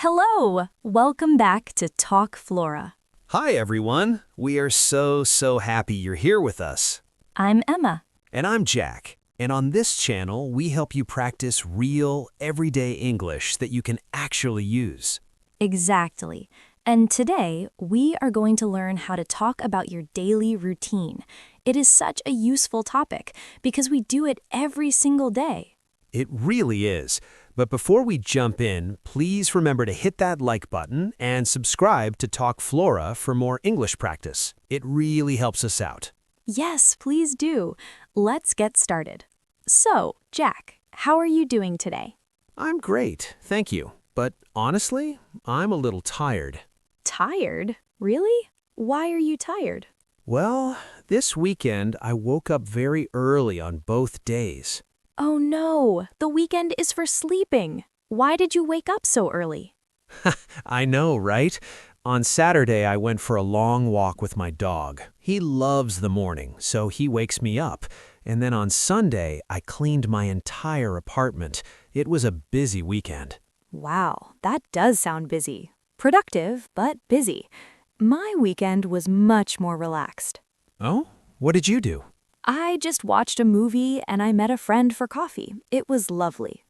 Hello! Welcome back to Talk Flora. Hi, everyone. We are so happy you're here with us. I'm Emma. And I'm Jack. And on this channel, we help you practice real, everyday English that you can actually use. Exactly. And today, we are going to learn how to talk about your daily routine. It is such a useful topic because we do it every single day. It really is. But before we jump in, please remember to hit that like button and subscribe to Talk Flora for more English practice. It really helps us out. Yes, please do. Let's get started. So, Jack, how are you doing today? I'm great, thank you. But honestly, I'm a little tired. Tired? Really? Why are you tired? Well, this weekend I woke up very early on both days. Oh no, the weekend is for sleeping. Why did you wake up so early? I know, right? On Saturday, I went for a long walk with my dog. He loves the morning, so he wakes me up. And then on Sunday, I cleaned my entire apartment. It was a busy weekend. Wow, that does sound busy. Productive, but busy. My weekend was much more relaxed. Oh? What did you do? I just watched a movie and I met a friend for coffee. It was lovely.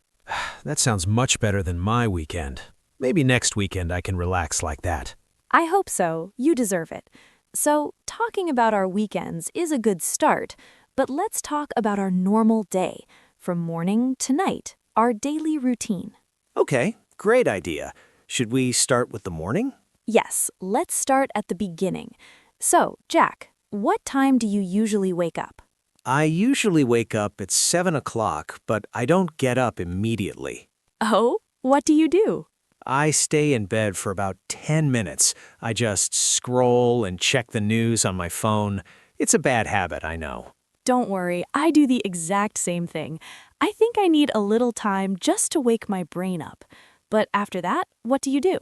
That sounds much better than my weekend. Maybe next weekend I can relax like that. I hope so. You deserve it. So, talking about our weekends is a good start, but let's talk about our normal day, from morning to night, our daily routine. Okay, great idea. Should we start with the morning? Yes, let's start at the beginning. So, Jack, what time do you usually wake up? I usually wake up at 7 o'clock, but I don't get up immediately. Oh, what do you do? I stay in bed for about 10 minutes. I just scroll and check the news on my phone. It's a bad habit, I know. Don't worry, I do the exact same thing. I think I need a little time just to wake my brain up. But after that, what do you do?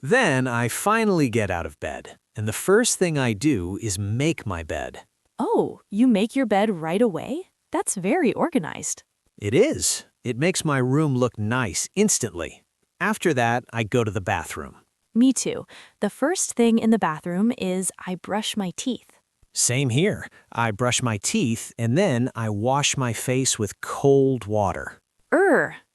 Then I finally get out of bed, and the first thing I do is make my bed. Oh, you make your bed right away? That's very organized. It is. It makes my room look nice instantly. After that, I go to the bathroom. Me too. The first thing in the bathroom is I brush my teeth. Same here. I brush my teeth, and then I wash my face with cold water.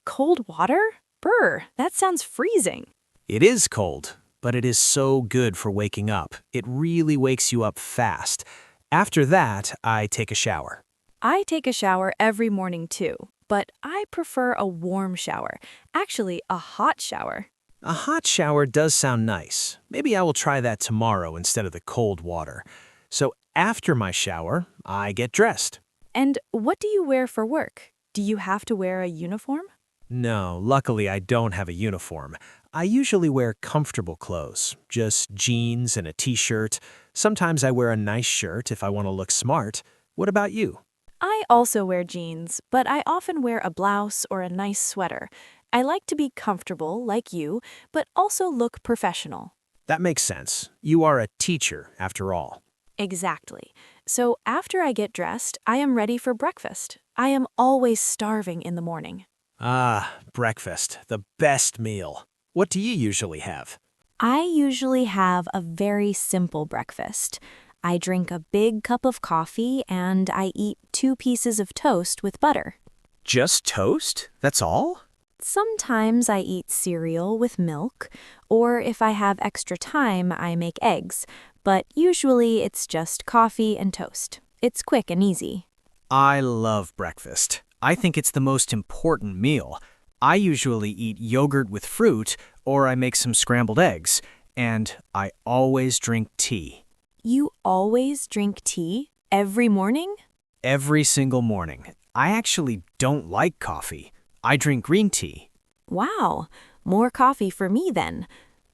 Cold water? Brr, that sounds freezing. It is cold, but it is so good for waking up. It really wakes you up fast. After that, I take a shower. I take a shower every morning too, but I prefer a warm shower. Actually, a hot shower. A hot shower does sound nice. Maybe I will try that tomorrow instead of the cold water. So after my shower, I get dressed. And what do you wear for work? Do you have to wear a uniform? No, luckily I don't have a uniform. I usually wear comfortable clothes, just jeans and a t-shirt. Sometimes I wear a nice shirt if I want to look smart. What about you? I also wear jeans, but I often wear a blouse or a nice sweater. I like to be comfortable, like you, but also look professional. That makes sense. You are a teacher, after all. Exactly. So after I get dressed, I am ready for breakfast. I am always starving in the morning. Ah, breakfast, the best meal. What do you usually have? I usually have a very simple breakfast. I drink a big cup of coffee and I eat 2 pieces of toast with butter. Just toast? That's all? Sometimes I eat cereal with milk, or if I have extra time, I make eggs, but usually it's just coffee and toast. It's quick and easy. I love breakfast. I think it's the most important meal. I usually eat yogurt with fruit, or I make some scrambled eggs, and I always drink tea. You always drink tea every morning? Every single morning. I actually don't like coffee. I drink green tea. Wow, more coffee for me then.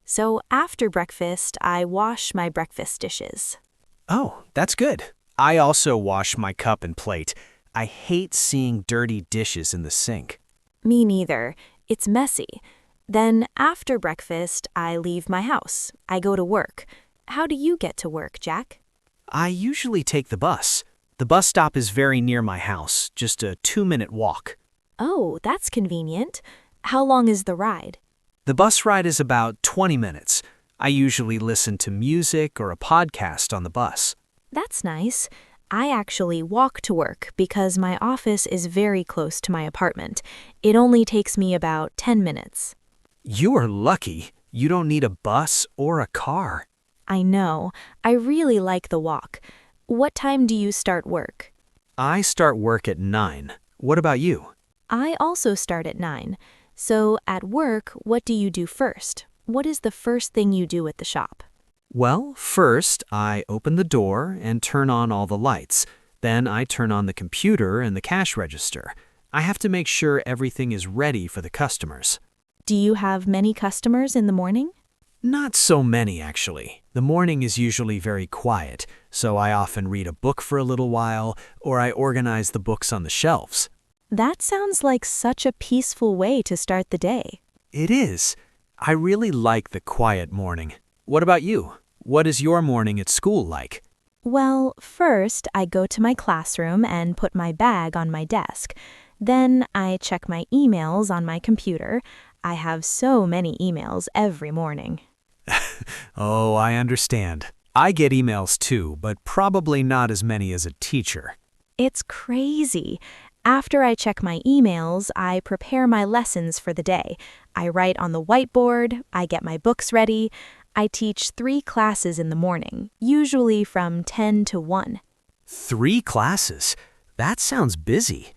So after breakfast, I wash my breakfast dishes. Oh, that's good. I also wash my cup and plate. I hate seeing dirty dishes in the sink. Me neither. It's messy. Then after breakfast, I leave my house. I go to work. How do you get to work, Jack? I usually take the bus. The bus stop is very near my house, just a 2-minute walk. Oh, that's convenient. How long is the ride? The bus ride is about 20 minutes. I usually listen to music or a podcast on the bus. That's nice. I actually walk to work because my office is very close to my apartment. It only takes me about 10 minutes. You are lucky. You don't need a bus or a car. I know. I really like the walk. What time do you start work? I start work at 9. What about you? I also start at 9. So at work, what do you do first? What is the first thing you do at the shop? Well, first, I open the door and turn on all the lights. Then I turn on the computer and the cash register. I have to make sure everything is ready for the customers. Do you have many customers in the morning? Not so many, actually. The morning is usually very quiet, so I often read a book for a little while, or I organize the books on the shelves. That sounds like such a peaceful way to start the day. It is. I really like the quiet morning. What about you? What is your morning at school like? Well, first I go to my classroom and put my bag on my desk. Then I check my emails on my computer. I have so many emails every morning. Oh, I understand. I get emails too, but probably not as many as a teacher. It's crazy. After I check my emails, I prepare my lessons for the day. I write on the whiteboard, I get my books ready. I teach 3 classes in the morning, usually from 10 to 1. 3 classes? That sounds busy.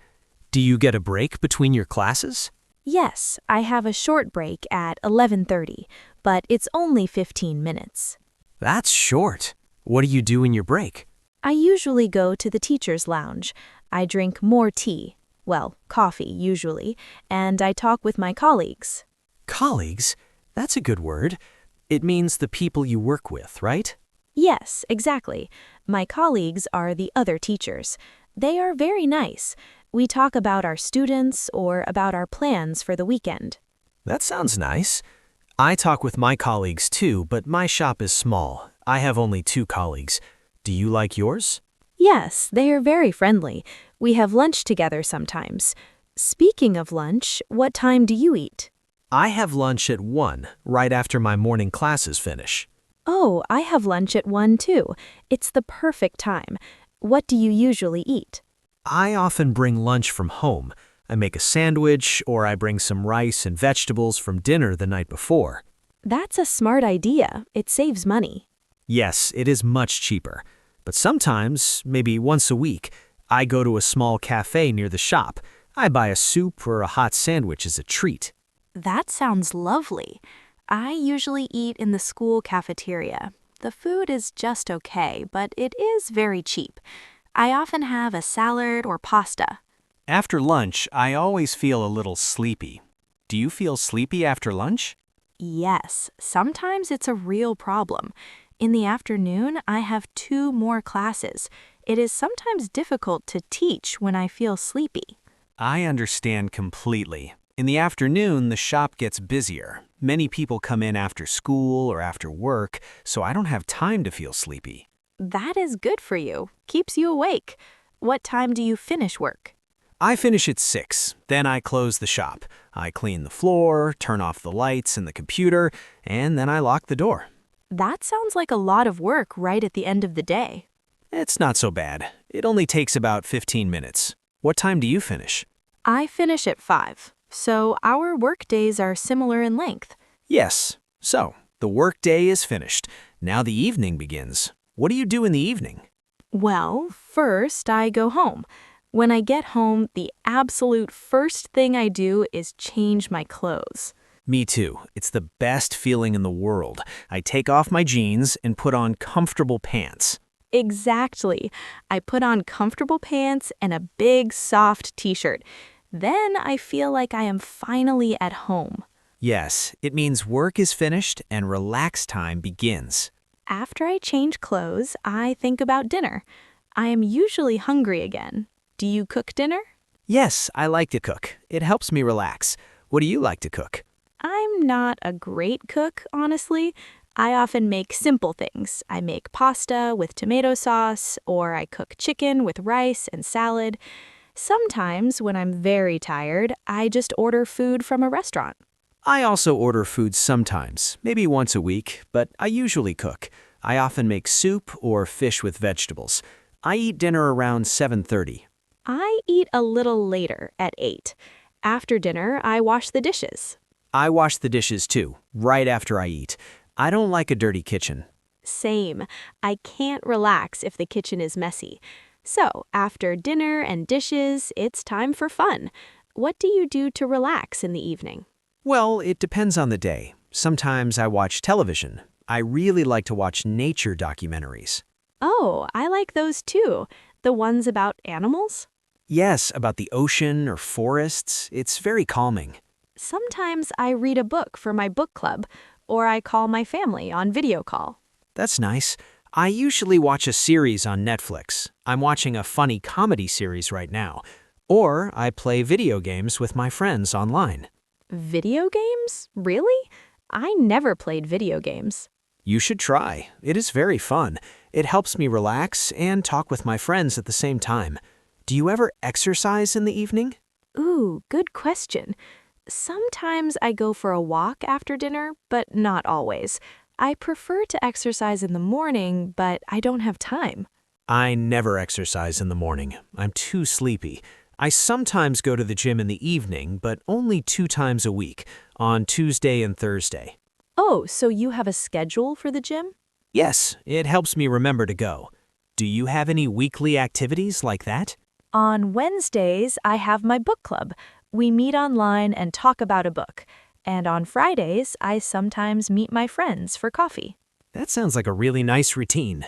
Do you get a break between your classes? Yes, I have a short break at 11:30, but it's only 15 minutes. That's short. What do you do in your break? I usually go to the teacher's lounge. I drink more tea, well, coffee usually, and I talk with my colleagues. Colleagues? That's a good word. It means the people you work with, right? Yes, exactly. My colleagues are the other teachers. They are very nice. We talk about our students or about our plans for the weekend. That sounds nice. I talk with my colleagues too, but my shop is small. I have only 2 colleagues. Do you like yours? Yes, they are very friendly. We have lunch together sometimes. Speaking of lunch, what time do you eat? I have lunch at 1, right after my morning classes finish. Oh, I have lunch at 1 too. It's the perfect time. What do you usually eat? I often bring lunch from home. I make a sandwich, or I bring some rice and vegetables from dinner the night before. That's a smart idea. It saves money. Yes, it is much cheaper. But sometimes, maybe once a week, I go to a small cafe near the shop. I buy a soup or a hot sandwich as a treat. That sounds lovely. I usually eat in the school cafeteria. The food is just okay, but it is very cheap. I often have a salad or pasta. After lunch, I always feel a little sleepy. Do you feel sleepy after lunch? Yes, sometimes it's a real problem. In the afternoon, I have 2 more classes. It is sometimes difficult to teach when I feel sleepy. I understand completely. In the afternoon, the shop gets busier. Many people come in after school or after work, so I don't have time to feel sleepy. That is good for you. Keeps you awake. What time do you finish work? I finish at 6. Then I close the shop. I clean the floor, turn off the lights and the computer, and then I lock the door. That sounds like a lot of work right at the end of the day. It's not so bad. It only takes about 15 minutes. What time do you finish? I finish at 5, so our work days are similar in length. Yes. So, the work day is finished. Now the evening begins. What do you do in the evening? Well, first I go home. When I get home, the absolute first thing I do is change my clothes. Me too. It's the best feeling in the world. I take off my jeans and put on comfortable pants. Exactly. I put on comfortable pants and a big, soft t-shirt. Then I feel like I am finally at home. Yes, it means work is finished and relax time begins. After I change clothes, I think about dinner. I am usually hungry again. Do you cook dinner? Yes, I like to cook. It helps me relax. What do you like to cook? I'm not a great cook, honestly. I often make simple things. I make pasta with tomato sauce, or I cook chicken with rice and salad. Sometimes, when I'm very tired, I just order food from a restaurant. I also order food sometimes, maybe once a week, but I usually cook. I often make soup or fish with vegetables. I eat dinner around 7:30. I eat a little later at 8. After dinner, I wash the dishes. I wash the dishes too, right after I eat. I don't like a dirty kitchen. Same. I can't relax if the kitchen is messy. So, after dinner and dishes, it's time for fun. What do you do to relax in the evening? Well, it depends on the day. Sometimes I watch television. I really like to watch nature documentaries. Oh, I like those too. The ones about animals? Yes, about the ocean or forests. It's very calming. Sometimes I read a book for my book club, or I call my family on video call. That's nice. I usually watch a series on Netflix. I'm watching a funny comedy series right now. Or I play video games with my friends online. Video games? Really? I never played video games. You should try. It is very fun. It helps me relax and talk with my friends at the same time. Do you ever exercise in the evening? Ooh, good question. Sometimes I go for a walk after dinner, but not always. I prefer to exercise in the morning, but I don't have time. I never exercise in the morning. I'm too sleepy. I sometimes go to the gym in the evening, but only 2 times a week, on Tuesday and Thursday. Oh, so you have a schedule for the gym? Yes, it helps me remember to go. Do you have any weekly activities like that? On Wednesdays, I have my book club. We meet online and talk about a book. And on Fridays, I sometimes meet my friends for coffee. That sounds like a really nice routine.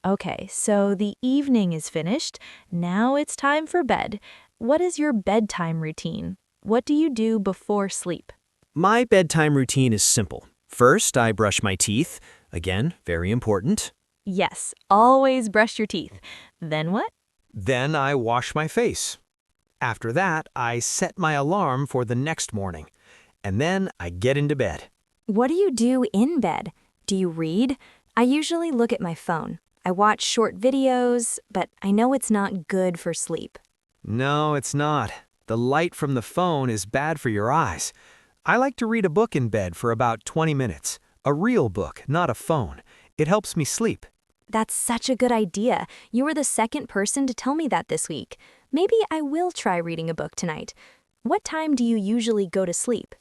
Okay, so the evening is finished. Now it's time for bed. What is your bedtime routine? What do you do before sleep? My bedtime routine is simple. First, I brush my teeth. Again, very important. Yes, always brush your teeth. Then what? Then I wash my face. After that, I set my alarm for the next morning. And then I get into bed. What do you do in bed? Do you read? I usually look at my phone. I watch short videos, but I know it's not good for sleep. No, it's not. The light from the phone is bad for your eyes. I like to read a book in bed for about 20 minutes. A real book, not a phone. It helps me sleep. That's such a good idea. You were the second person to tell me that this week. Maybe I will try reading a book tonight. What time do you usually go to sleep?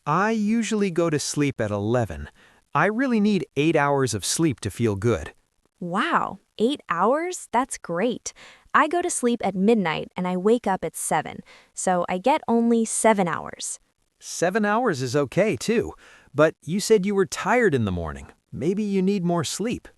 I usually go to sleep at 11. I really need 8 hours of sleep to feel good. Wow, 8 hours? That's great. I go to sleep at midnight and I wake up at 7, so I get only 7 hours. 7 hours is okay too, but you said you were tired in the morning. Maybe you need more sleep.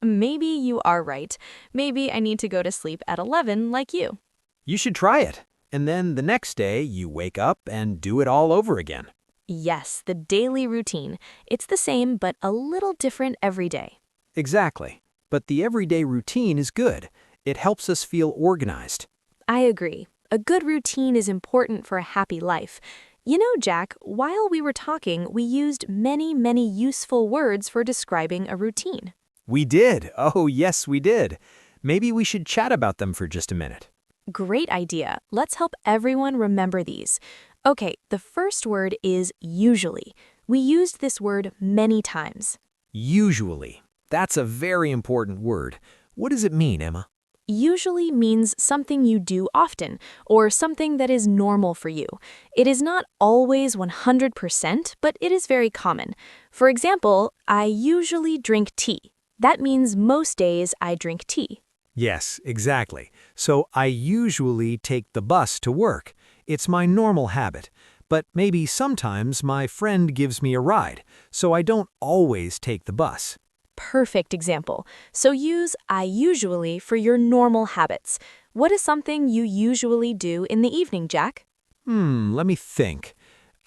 Maybe you are right. Maybe I need to go to sleep at 11 like you. You should try it. And then the next day, you wake up and do it all over again. Yes, the daily routine. It's the same but a little different every day. Exactly. But the everyday routine is good. It helps us feel organized. I agree. A good routine is important for a happy life. You know, Jack, while we were talking, we used many useful words for describing a routine. We did. Oh, yes, we did. Maybe we should chat about them for just a minute. Great idea. Let's help everyone remember these. Okay, the first word is usually. We used this word many times. Usually. That's a very important word. What does it mean, Emma? Usually means something you do often, or something that is normal for you. It is not always 100%, but it is very common. For example, I usually drink tea. That means most days I drink tea. Yes, exactly. So I usually take the bus to work. It's my normal habit. But maybe sometimes my friend gives me a ride, so I don't always take the bus. Perfect example. So use I usually for your normal habits. What is something you usually do in the evening, Jack? Let me think.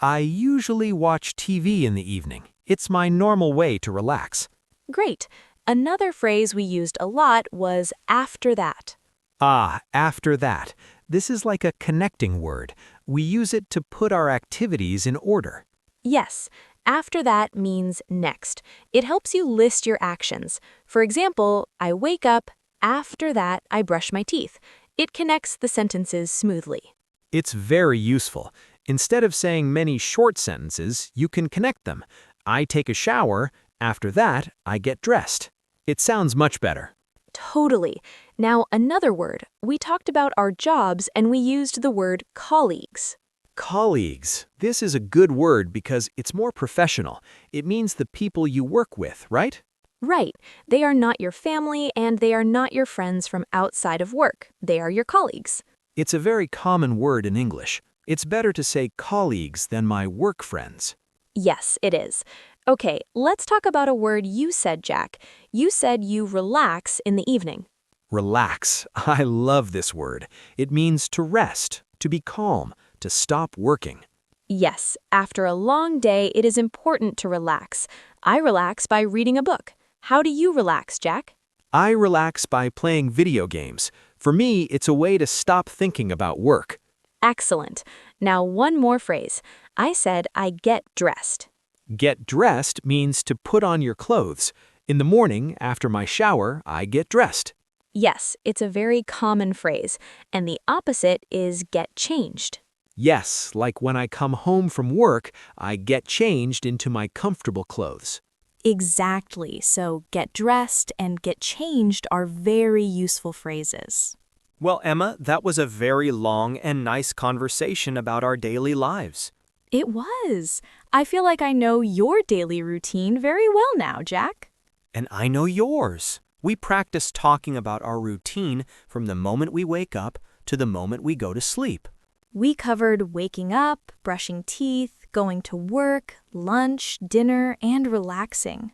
I usually watch TV in the evening. It's my normal way to relax. Great. Another phrase we used a lot was after that. Ah, after that. This is like a connecting word. We use it to put our activities in order. Yes, after that means next. It helps you list your actions. For example, I wake up, after that I brush my teeth. It connects the sentences smoothly. It's very useful. Instead of saying many short sentences, you can connect them. I take a shower, after that, I get dressed. It sounds much better. Totally. Now, another word. We talked about our jobs and we used the word colleagues. Colleagues. This is a good word because it's more professional. It means the people you work with, right? Right. They are not your family and they are not your friends from outside of work. They are your colleagues. It's a very common word in English. It's better to say colleagues than my work friends. Yes, it is. Okay, let's talk about a word you said, Jack. You said you relax in the evening. Relax. I love this word. It means to rest, to be calm, to stop working. Yes, after a long day, it is important to relax. I relax by reading a book. How do you relax, Jack? I relax by playing video games. For me, it's a way to stop thinking about work. Excellent. Now, one more phrase. I said I get dressed. Get dressed means to put on your clothes. In the morning, after my shower, I get dressed. Yes, it's a very common phrase, and the opposite is get changed. Yes, like when I come home from work, I get changed into my comfortable clothes. Exactly. So get dressed and get changed are very useful phrases. Well, Emma, that was a very long and nice conversation about our daily lives. It was. I feel like I know your daily routine very well now, Jack. And I know yours. We practice talking about our routine from the moment we wake up to the moment we go to sleep. We covered waking up, brushing teeth, going to work, lunch, dinner, and relaxing.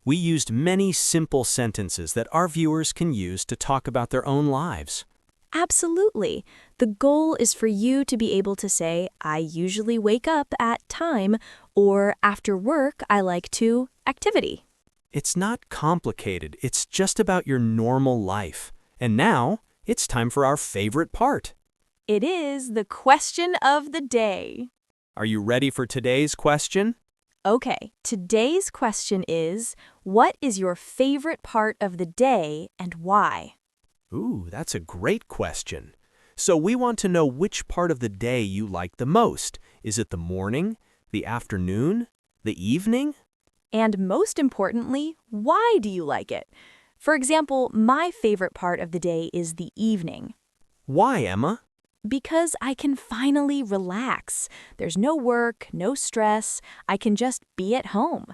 We used many simple sentences that our viewers can use to talk about their own lives. Absolutely. The goal is for you to be able to say, I usually wake up at time, or after work, I like to activity. It's not complicated. It's just about your normal life. And now, it's time for our favorite part. It is the question of the day. Are you ready for today's question? Okay, today's question is, what is your favorite part of the day and why? Ooh, that's a great question. So we want to know which part of the day you like the most. Is it the morning, the afternoon, the evening? And most importantly, why do you like it? For example, my favorite part of the day is the evening. Why, Emma? Because I can finally relax. There's no work, no stress. I can just be at home.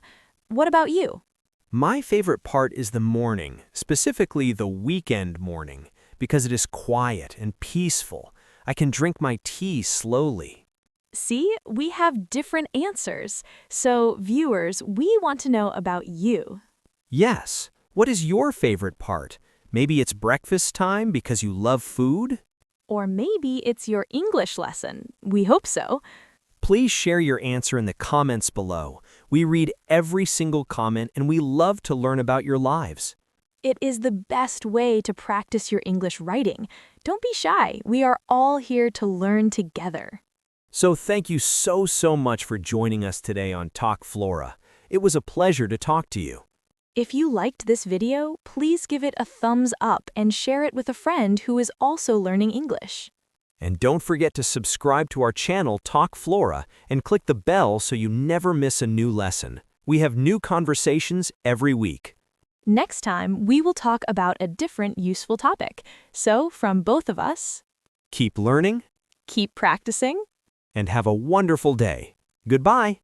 What about you? My favorite part is the morning, specifically the weekend morning, because it is quiet and peaceful. I can drink my tea slowly. See, we have different answers. So, viewers, we want to know about you. Yes. What is your favorite part? Maybe it's breakfast time because you love food? Or maybe it's your English lesson. We hope so. Please share your answer in the comments below. We read every single comment and we love to learn about your lives. It is the best way to practice your English writing. Don't be shy. We are all here to learn together. So thank you so much for joining us today on Talk Flora. It was a pleasure to talk to you. If you liked this video, please give it a thumbs up and share it with a friend who is also learning English. And don't forget to subscribe to our channel Talk Flora and click the bell so you never miss a new lesson. We have new conversations every week. Next time, we will talk about a different useful topic. So, from both of us, Keep learning keep practicing. and have a wonderful day. Goodbye.